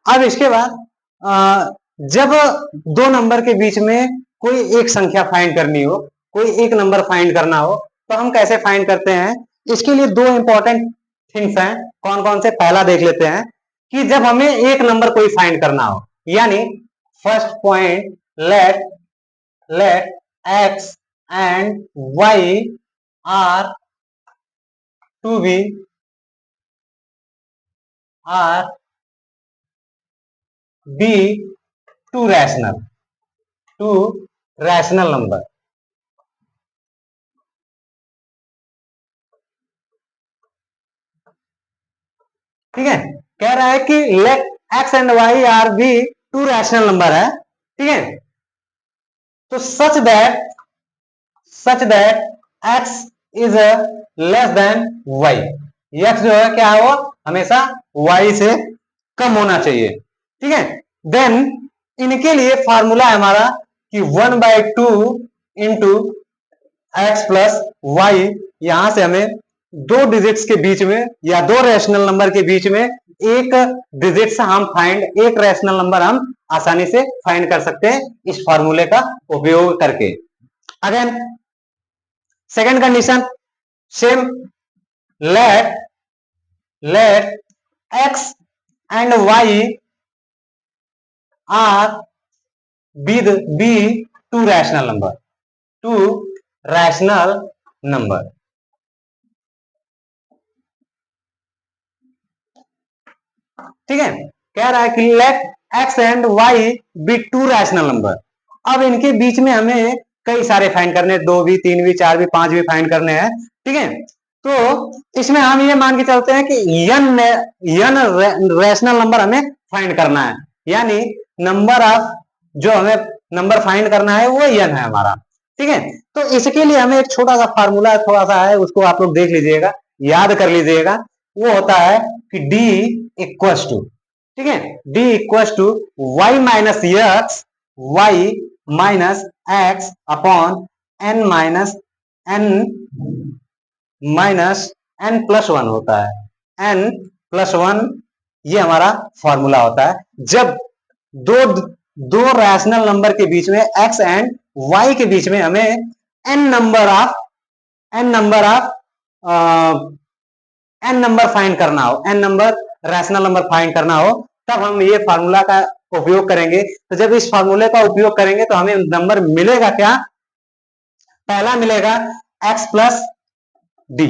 अब इसके बाद जब दो नंबर के बीच में कोई एक संख्या फाइंड करनी हो, कोई एक नंबर फाइंड करना हो, तो हम कैसे फाइंड करते हैं? इसके लिए दो इंपॉर्टेंट थिंग्स हैं। कौन कौन से? पहला देख लेते हैं कि जब हमें एक नंबर कोई फाइंड करना हो, यानी first point, let x and y are to be two rational number। ठीक है, कह रहा है कि let x and y are be two rational number है। ठीक है, तो such that x is less than y, x जो है क्या है, वो हमेशा y से कम होना चाहिए। ठीक है, देन इनके लिए फार्मूला है हमारा कि 1/2 इंटू एक्स प्लस वाई। यहां से हमें दो डिजिट्स के बीच में या दो रैशनल नंबर के बीच में एक डिजिट से हम फाइंड, एक रैशनल नंबर हम आसानी से फाइंड कर सकते हैं इस फार्मूले का उपयोग करके। Again second condition same, let x and y are be two rational number। ठीक है, कह रहा है कि let x and y be two rational number. अब इनके बीच में हमें कई सारे फाइंड करने, दो भी, तीन भी, चार भी, पांच भी फाइंड करने हैं। ठीक है, तो इसमें हम ये मान के चलते हैं कि n रैशनल नंबर हमें फाइंड करना है, यानी नंबर ऑफ जो हमें नंबर फाइंड करना है वो n है हमारा। ठीक है, तो इसके लिए हमें एक छोटा सा फार्मूला थोड़ा सा है, उसको आप लोग देख लीजिएगा, याद कर लीजिएगा। वो होता है कि d इक्वल्स टू, ठीक है, d equals to y minus x upon n minus n plus one होता है, n प्लस वन, ये हमारा फॉर्मूला होता है जब दो रैशनल नंबर के बीच में x एंड y के बीच में हमें n नंबर फाइंड करना हो, n number rational number find करना हो, तब हम ये फार्मूला का उपयोग करेंगे। तो जब इस फार्मूले का उपयोग करेंगे तो हमें नंबर मिलेगा क्या? पहला मिलेगा x प्लस डी,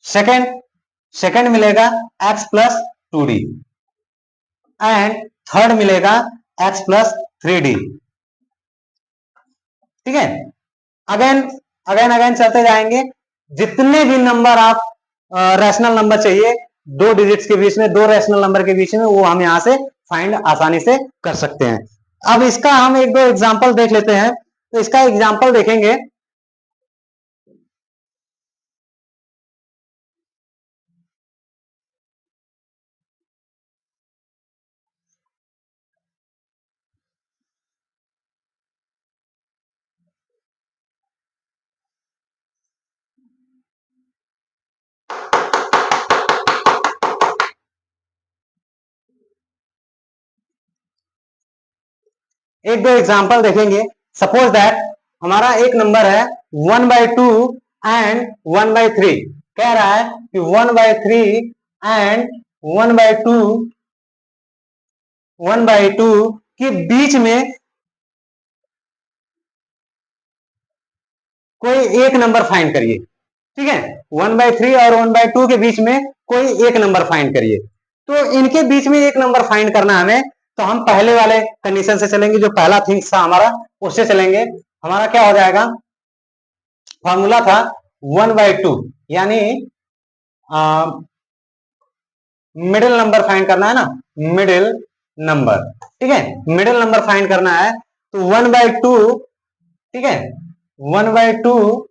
सेकेंड मिलेगा x plus 2d and third मिलेगा x प्लस 3d। ठीक है, अगेन चलते जाएंगे, जितने भी नंबर आप रैशनल नंबर चाहिए दो डिजिट्स के बीच में, दो रैशनल नंबर के बीच में, वो हम यहां से फाइंड आसानी से कर सकते हैं। अब इसका हम एक दो एग्जांपल देख लेते हैं। तो इसका एग्जांपल देखेंगे, एक दो एग्जांपल देखेंगे। सपोज दैट हमारा एक नंबर है 1/2 एंड 1/3। कह रहा है कि 1/3 एंड 1/2 के बीच में कोई एक नंबर फाइंड करिए। ठीक है, 1/3 और 1/2 के बीच में कोई एक नंबर फाइंड करिए। तो इनके बीच में एक नंबर फाइंड करना हमें, तो हम पहले वाले कंडीशन से चलेंगे, जो पहला थिंग्स था हमारा, उससे चलेंगे। हमारा क्या हो जाएगा? फॉर्मूला था 1/2, यानी मिडिल नंबर फाइंड करना है ना, मिडिल नंबर। ठीक है, मिडिल नंबर फाइंड करना है, तो 1/2, ठीक है, 1/2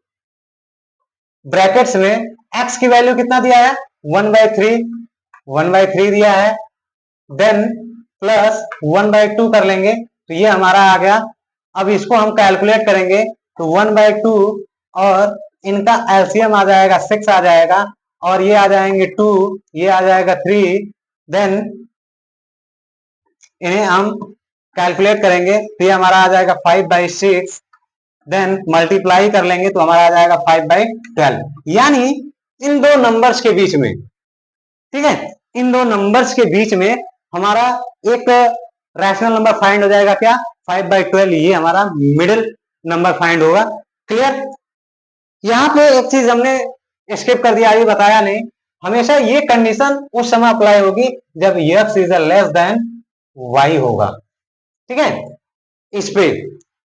ब्रैकेट्स में x की वैल्यू कितना दिया है? 1/3 दिया है, देन प्लस 1/2 कर लेंगे, तो ये हमारा आ गया। अब इसको हम कैलकुलेट करेंगे, तो 1/2 और इनका एलसीएम आ जाएगा 6 आ जाएगा, और ये आ जाएंगे 2, ये आ जाएगा 3, देन इन्हें हम कैलकुलेट करेंगे तो ये हमारा आ जाएगा 5/6, देन मल्टीप्लाई कर लेंगे तो हमारा आ जाएगा 5/12। यानी इन दो नंबर्स के बीच में, ठीक है, इन दो नंबर्स के बीच में हमारा एक रैशनल नंबर फाइंड हो जाएगा, क्या? 5/12। ये हमारा मिडिल नंबर फाइंड होगा। क्लियर? यहाँ पे एक चीज हमने स्किप कर दिया, अभी बताया नहीं। हमेशा ये कंडीशन उस समय अप्लाई होगी जब x is less than y होगा। ठीक है, इस पे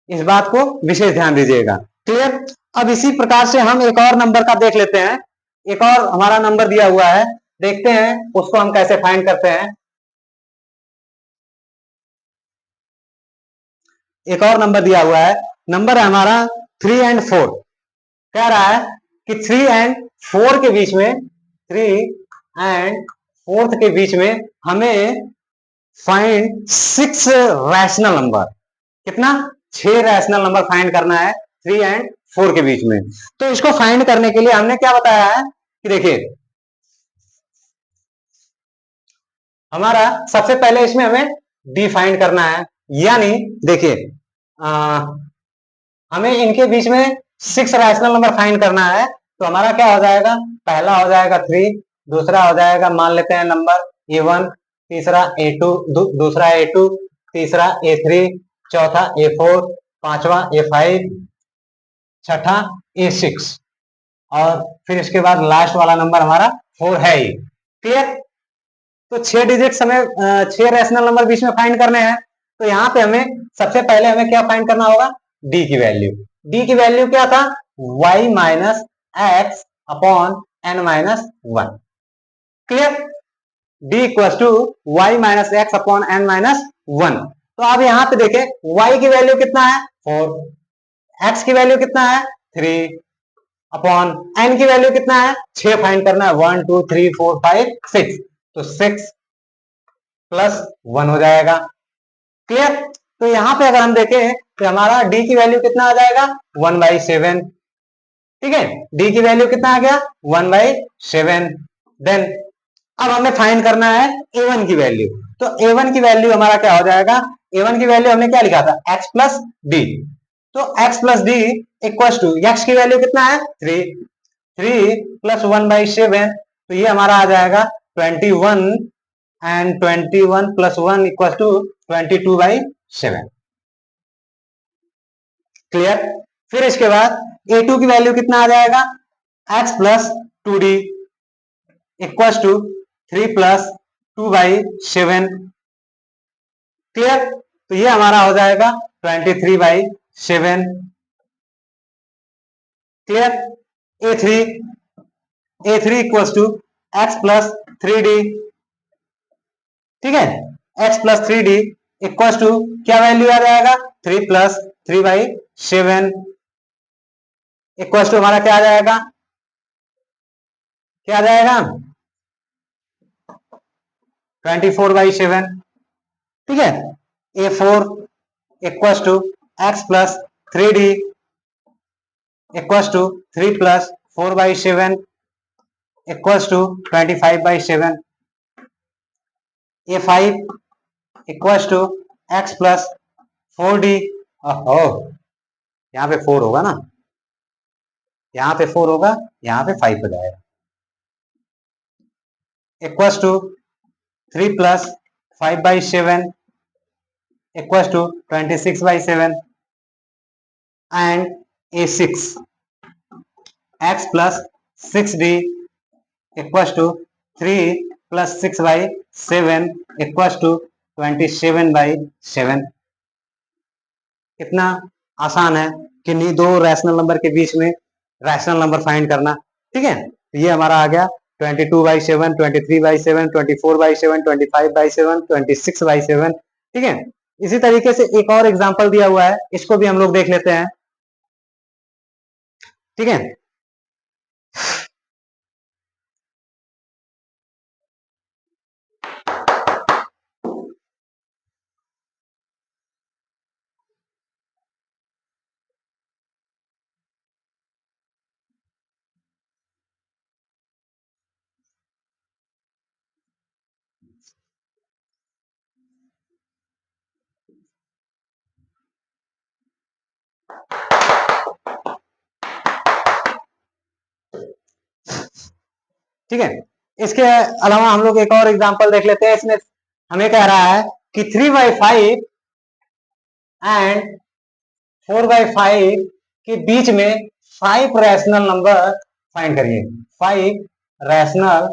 इस बात को विशेष ध्यान दीजिएगा। क्लियर? अब इसी प्रकार से हम एक और नंबर का देख लेते हैं। एक और हमारा नंबर दिया हुआ है, देखते हैं उसको हम कैसे फाइंड करते हैं। एक और नंबर दिया हुआ है, नंबर है हमारा 3 and 4। कह रहा है कि 3 and 4 के बीच में, 3 and 4 के बीच में हमें फाइंड 6 रैशनल नंबर। कितना? 6 रैशनल नंबर फाइंड करना है 3 and 4 के बीच में। तो इसको फाइंड करने के लिए हमने क्या बताया है कि देखिए, हमारा सबसे पहले इसमें हमें डी फाइंड करना है। यानी देखिए, हमें इनके बीच में 6 रैशनल नंबर फाइंड करना है। तो हमारा क्या हो जाएगा? पहला हो जाएगा 3, दूसरा हो जाएगा मान लेते हैं नंबर A1, तीसरा A2, दूसरा A2, तीसरा A3, चौथा A4, पांचवा A5, छठा A6 और फिर इसके बाद लास्ट वाला नंबर हमारा 4 है ही। क्लियर? तो 6 डिजिट हमें 6 रैशनल नंबर बीच में फाइंड करने हैं। तो यहाँ पे हमें सबसे पहले हमें क्या फाइंड करना होगा? डी की वैल्यू। डी की वैल्यू क्या था? y minus x upon n minus 1। Clear? D equal to y minus x upon n minus 1। तो अब यहाँ पे देखें, y की वैल्यू कितना है? 4, x की वैल्यू कितना है? 3 अपॉन n की वैल्यू कितना है? 6 फाइंड करना है, 1 2 3 4 5 6। तो 6 प्लस 1 हो जाएगा। क्लियर? तो यहां पे अगर हम देखें तो हमारा डी की वैल्यू कितना आ जाएगा? 1/7। ठीक है, डी की वैल्यू कितना आ गया? 1/7। देन अब हमें फाइंड करना है A1 की वैल्यू। तो A1 की वैल्यू हमारा क्या हो जाएगा? A1 की वैल्यू हमने क्या लिखा था? x plus d. तो x plus d equal to x की वैल्यू कितना है? 3, 3 प्लस 1/7। तो ये हमारा आ जाएगा 21 and 21 plus 1 equal to 22/7। Clear? फिर इसके बाद A2 की वैल्यू कितना आ जाएगा? x plus 2d equal to 3 plus 2/7। Clear? तो ये हमारा हो जाएगा 23/7। Clear? A3 A3 equal to x plus 3d। ठीक है, x plus 3d equal to क्या वैल्यू आ जाएगा? 3 प्लस 3/7 इक्वल टू हमारा क्या आ जाएगा? क्या आ जाएगा? 24/7। ठीक है, A4 equal to x plus 3d equal to 3 plus 4/7 equal to 25/7। A5 equal to x plus 4d। ओहो, यहाँ पे 4 होगा ना, यहाँ पे 4 होगा, यहाँ पे 5 हो जाएगा। Equal to 3 plus 5/7 equal to 26/7 and A6 x plus 6d equal to 3 plus 6/7 equal to 27/7। कितना आसान है कि नहीं दो रैशनल नंबर के बीच में रैशनल नंबर फाइंड करना। ठीक है, तो ये हमारा आ गया 22/7, 23/7, 24/7, 25/7, 26/7। ठीक है, इसी तरीके से एक और एग्जांपल दिया हुआ है, इसको भी हम लोग देख लेते हैं। ठीक है, ठीक है। इसके अलावा हम लोग एक और एग्जांपल देख लेते हैं। इसमें हमें कह रहा है कि 3/5 एंड 4/5 के बीच में 5 रैशनल नंबर फाइंड करिए। 5 रैशनल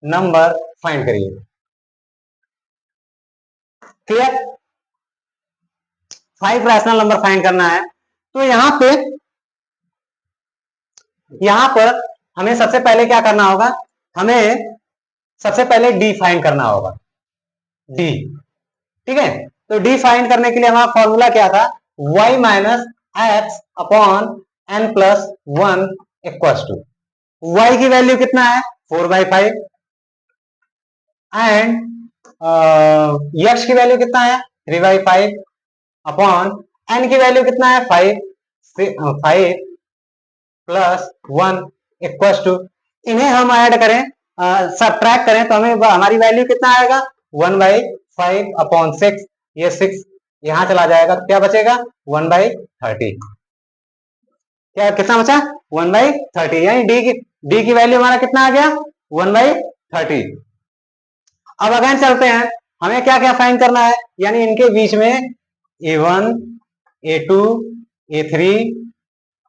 नंबर फाइंड करिए। क्लियर? 5 रैशनल नंबर फाइंड करना है। तो यहां पर हमें सबसे पहले क्या करना होगा? हमें सबसे पहले डी फाइंड करना होगा। डी, ठीक है। तो डी फाइंड करने के लिए हमारा फॉर्मूला क्या था? y minus x upon n plus 1 equals to, y की वैल्यू कितना है? 4/5 एंड x की वैल्यू कितना है? 3/5 अपॉन n की वैल्यू कितना है? 5 प्लस 1 इक्वल्स टू, इन्हें हम ऐड करें, सबट्रैक्ट करें तो हमें हमारी वैल्यू कितना आएगा? 1/5 अपॉन 6, ये 6 यहां चला जाएगा, क्या बचेगा? 1/30। क्या कितना बचा? 1/30, यानी डी की वैल्यू हमारा कितना आ गया? 1/30। अब अगेन चलते हैं, हमें क्या क्या फाइंड करना है? यानी इनके बीच में A1, A2, A3,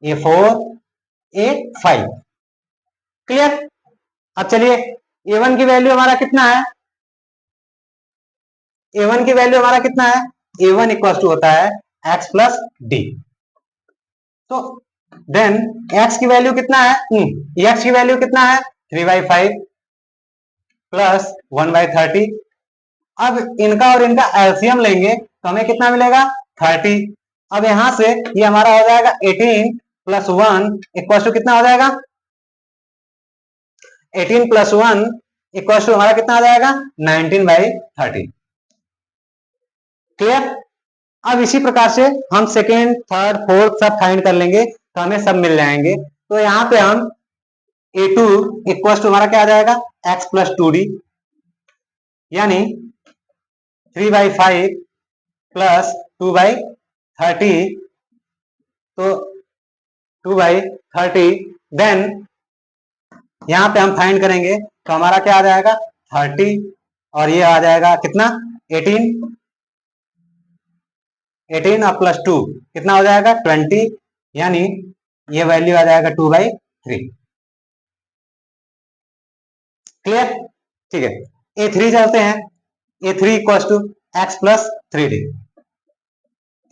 A4, A5। Clear? अब चलिए, A1 की वैल्यू हमारा कितना है? A1 की वैल्यू हमारा कितना है? A1 इक्वल टू होता है x प्लस डी। तो देन x की वैल्यू कितना है? x की वैल्यू कितना है? 3/5 प्लस 1/30। अब इनका और इनका एलसीएम लेंगे तो हमें कितना मिलेगा? 30। अब यहां से ये हमारा हो जाएगा 18 प्लस 1 इक्वल टू कितना हो जाएगा? 18 प्लस 1 इक्वल टू हमारा कितना आ जाएगा? 19/30। क्लियर? अब इसी प्रकार से हम सेकेंड, थर्ड, फोर्थ सब फाइंड कर लेंगे तो हमें सब मिल जाएंगे। तो यहां पे हम A2 इक्वल टू हमारा क्या आ जाएगा? x प्लस 2d, यानी 3/5 प्लस 2/30, तो 2/30। देन यहां पे हम फाइंड करेंगे तो हमारा क्या आ जाएगा? 30, और ये आ जाएगा कितना? 18। 18 और प्लस 2 कितना हो जाएगा? 20, यानी ये वैल्यू आ जाएगा 2/3। क्लियर? ठीक है। A3 चलते हैं। A3 equal to x plus 3d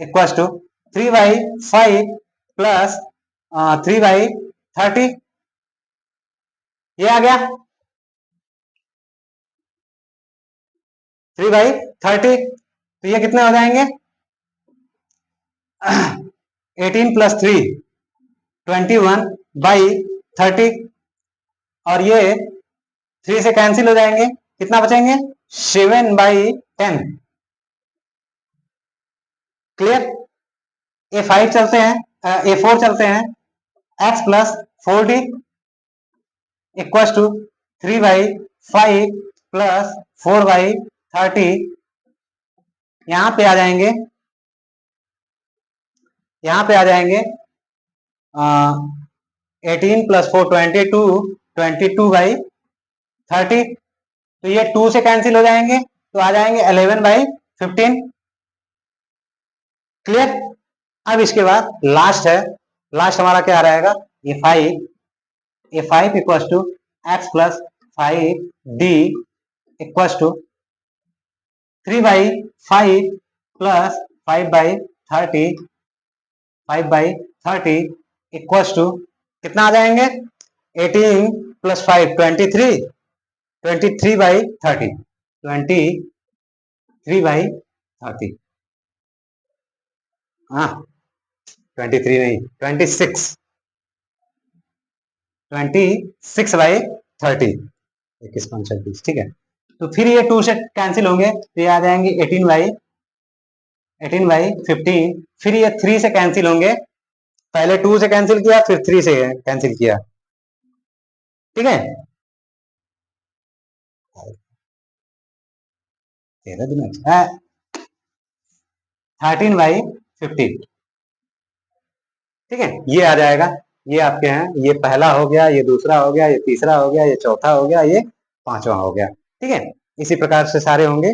equal to 3/5 plus 3/30, ये आ गया 3/30। तो ये कितने हो जाएंगे? 18 प्लस 3 21/30, और ये 3 से कैंसिल हो जाएंगे, कितना बचेंगे? 7/10। क्लियर? A5 चलते हैं, A4 चलते हैं। x plus 4d equal to 3/5 plus 4/30, यहां पे आ जाएंगे, यहां पे आ जाएंगे 18 प्लस 4 22, 22/30। तो ये 2 से कैंसिल हो जाएंगे, तो आ जाएंगे 11/15। क्लियर? अब इसके बाद लास्ट है, लास्ट हमारा क्या रहेगा? A5 equal to x plus 5d equal to 3/5 plus 5/30, 5/30 equal to कितना आ जाएंगे? 18 प्लस 5 23, 23/30, 23/30। हाँ, 23 नहीं, 26, 26/30, 21/26। ठीक है। तो फिर ये 2 से कैंसिल होंगे, तो ये आ जाएंगे 18/15। फिर ये 3 से कैंसिल होंगे, पहले 2 से कैंसिल किया, फिर 3 से कैंसिल किया। ठीक है। 13/15। ठीक है, ये आ जाएगा। ये आपके हैं, ये पहला हो गया, ये दूसरा हो गया, ये तीसरा हो गया, ये चौथा हो गया, ये पांचवा हो गया। ठीक है, इसी प्रकार से सारे होंगे।